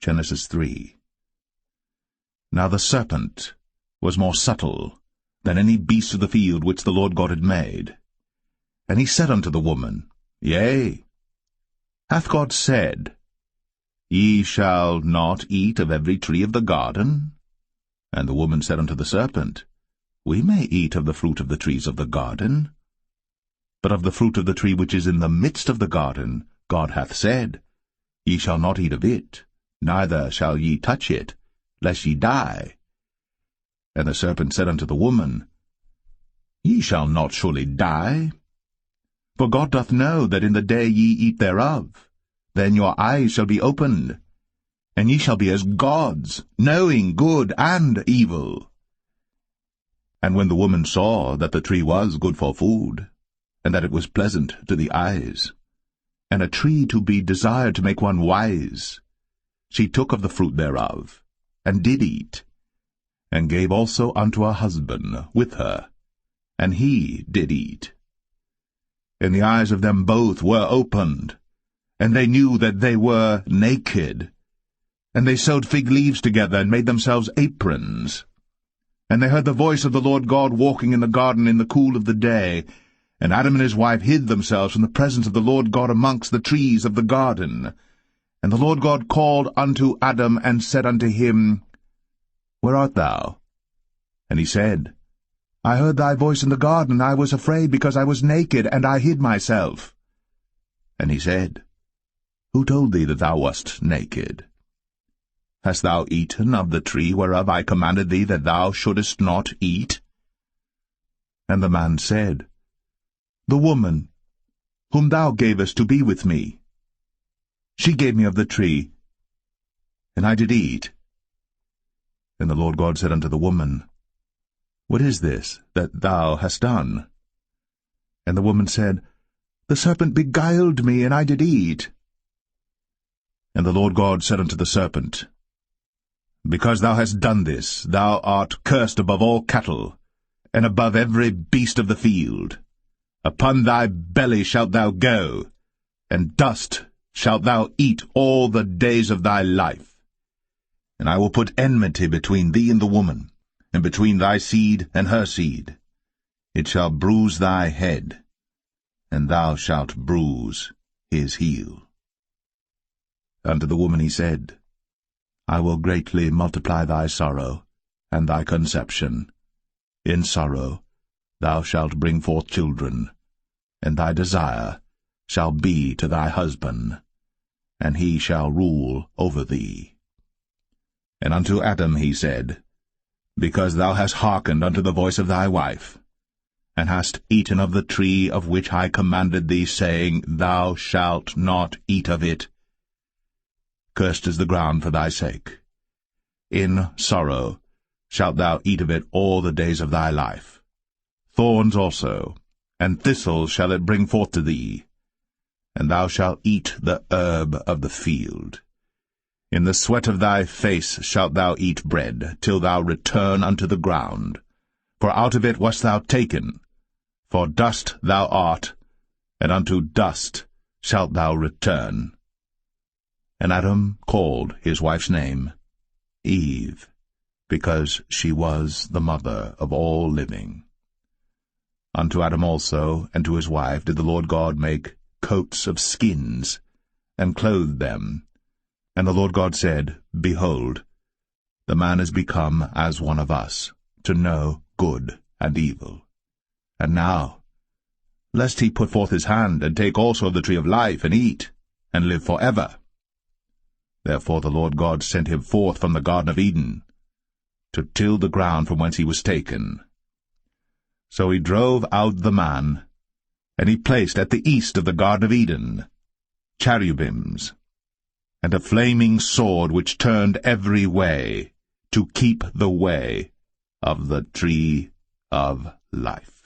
Genesis 3. Now the serpent was more subtle than any beast of the field which the Lord God had made. And he said unto the woman, Yea, hath God said, Ye shall not eat of every tree of the garden? And the woman said unto the serpent, We may eat of the fruit of the trees of the garden. But of the fruit of the tree which is in the midst of the garden, God hath said, Ye shall not eat of it, neither shall ye touch it, lest ye die. And the serpent said unto the woman, Ye shall not surely die. For God doth know that in the day ye eat thereof, then your eyes shall be opened, and ye shall be as gods, knowing good and evil. And when the woman saw that the tree was good for food, and that it was pleasant to the eyes, and a tree to be desired to make one wise, she took of the fruit thereof, and did eat, and gave also unto her husband with her, and he did eat. And the eyes of them both were opened, and they knew that they were naked. And they sewed fig leaves together, and made themselves aprons. And they heard the voice of the Lord God walking in the garden in the cool of the day. And Adam and his wife hid themselves from the presence of the Lord God amongst the trees of the garden. And the Lord God called unto Adam, and said unto him, Where art thou? And he said, I heard thy voice in the garden, and I was afraid, because I was naked, and I hid myself. And he said, Who told thee that thou wast naked? Hast thou eaten of the tree whereof I commanded thee that thou shouldest not eat? And the man said, The woman, whom thou gavest to be with me, she gave me of the tree, and I did eat. And the Lord God said unto the woman, What is this that thou hast done? And the woman said, The serpent beguiled me, and I did eat. And the Lord God said unto the serpent, Because thou hast done this, thou art cursed above all cattle, and above every beast of the field. Upon thy belly shalt thou go, and dust shalt thou eat all the days of thy life. And I will put enmity between thee and the woman, and between thy seed and her seed. It shall bruise thy head, and thou shalt bruise his heel. Unto the woman he said, I will greatly multiply thy sorrow, and thy conception. In sorrow thou shalt bring forth children, and thy desire shall be to thy husband, and he shall rule over thee. And unto Adam he said, Because thou hast hearkened unto the voice of thy wife, and hast eaten of the tree of which I commanded thee, saying, Thou shalt not eat of it, cursed is the ground for thy sake. In sorrow shalt thou eat of it all the days of thy life. Thorns also, and thistles shall it bring forth to thee, and thou shalt eat the herb of the field. In the sweat of thy face shalt thou eat bread, till thou return unto the ground. For out of it wast thou taken, for dust thou art, and unto dust shalt thou return. And Adam called his wife's name Eve, because she was the mother of all living. Unto Adam also and to his wife did the Lord God make coats of skins, and clothed them. And the Lord God said, Behold, the man is become as one of us, to know good and evil. And now, lest he put forth his hand, and take also of the tree of life, and eat, and live forever. Therefore the Lord God sent him forth from the Garden of Eden, to till the ground from whence he was taken. So he drove out the man, and he placed at the east of the Garden of Eden cherubims, and a flaming sword which turned every way, to keep the way of the tree of life.